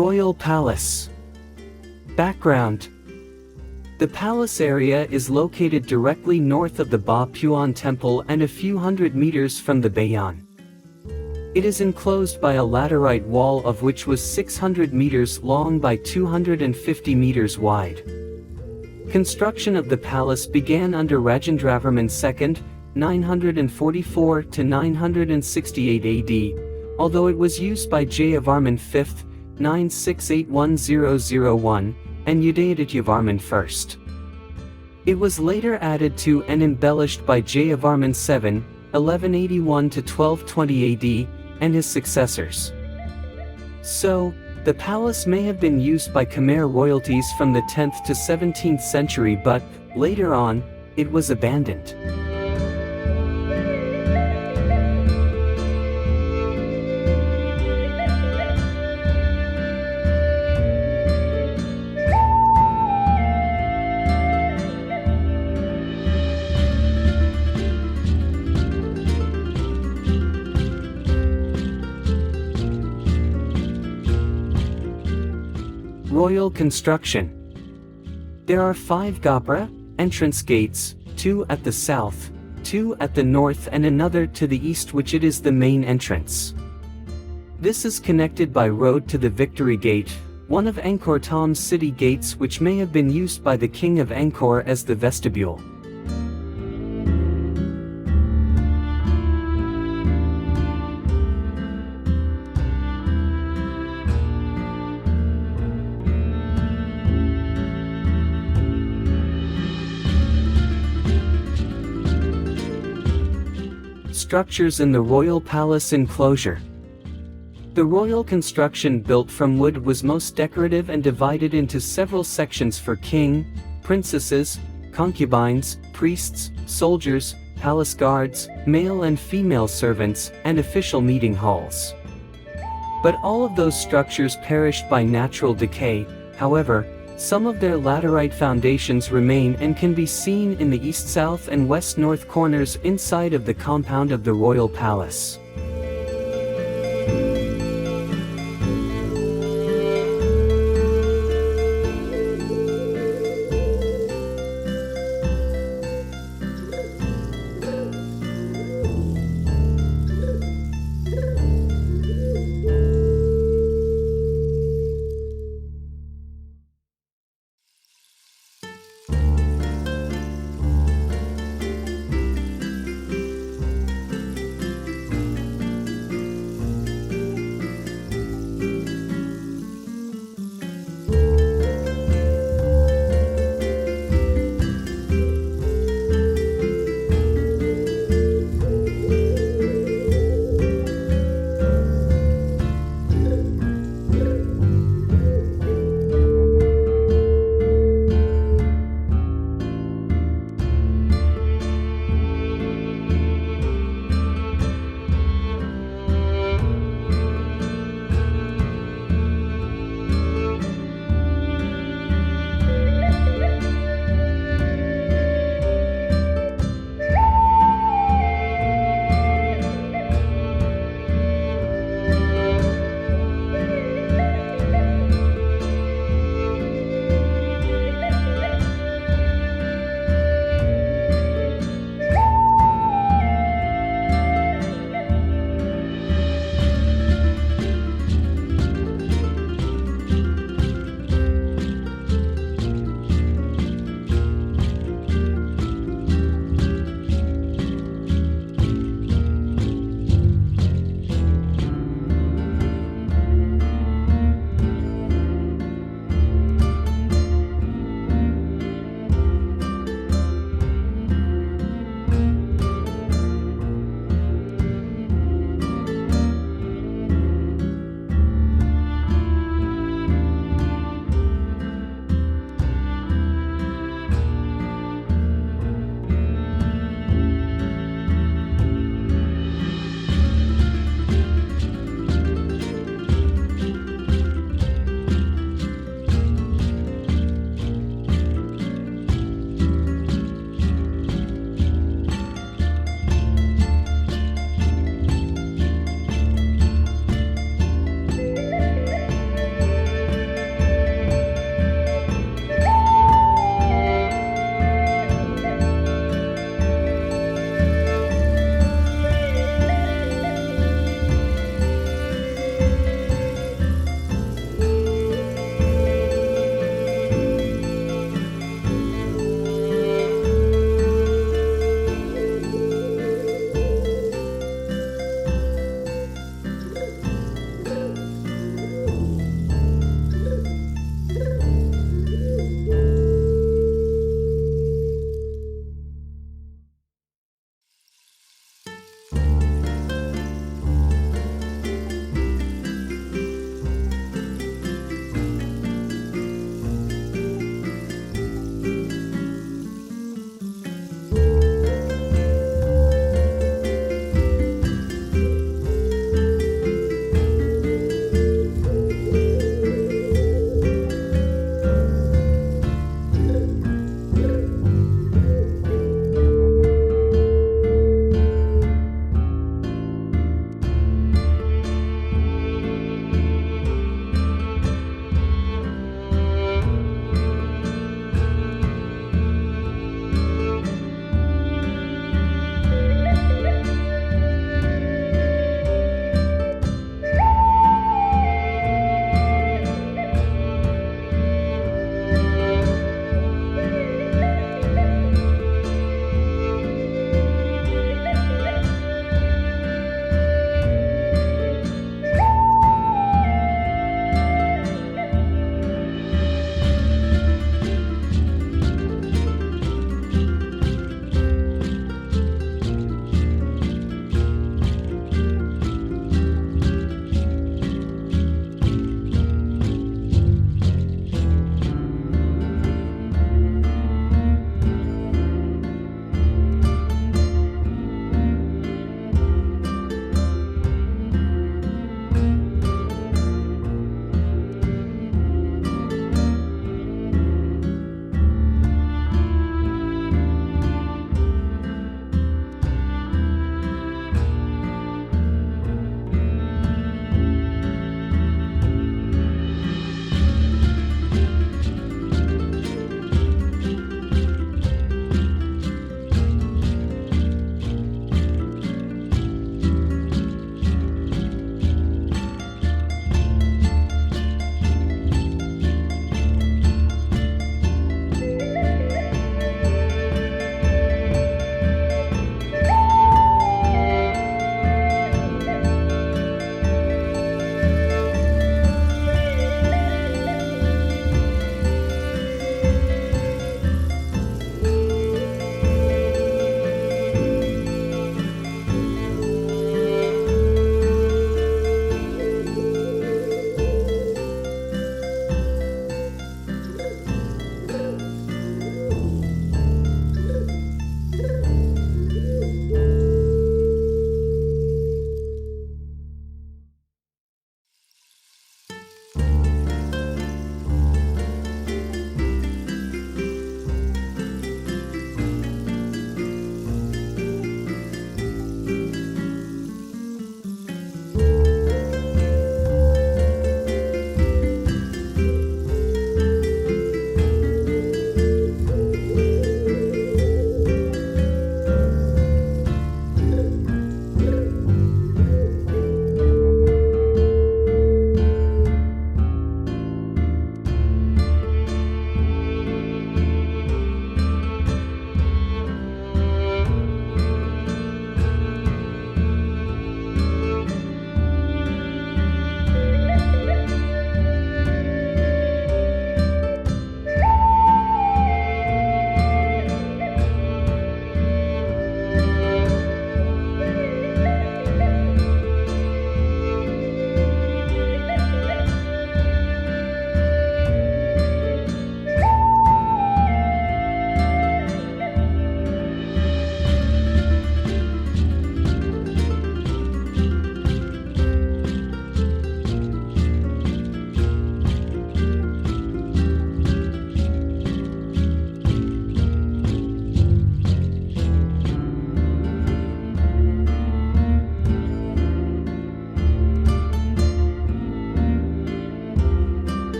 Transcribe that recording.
Royal Palace. Background. The palace area is located directly north of the Ba Puon temple and a few hundred meters from the Bayon. It is enclosed by a laterite wall of which was 600 meters long by 250 meters wide. Construction of the palace began under Rajendravarman II, 944 to 968 AD, although it was used by Jayavarman V, 9681001, and Udayadityavarman I. It was later added to and embellished by Jayavarman VII, 1181 to 1220 AD, and his successors. So, the palace may have been used by Khmer royalties from the 10th to 17th century, but, later on, it was abandoned. Royal construction. There are 5 Gopura entrance gates, 2 at the south, 2 at the north and another to the east, which it is the main entrance. This is connected by road to the Victory Gate, one of Angkor Thom's city gates, which may have been used by the King of Angkor as the vestibule. Structures in the royal palace enclosure. The royal construction built from wood was most decorative and divided into several sections for king, princesses, concubines, priests, soldiers, palace guards, male and female servants, and official meeting halls. But all of those structures perished by natural decay. However, some of their laterite foundations remain and can be seen in the east-south and west-north corners inside of the compound of the royal palace.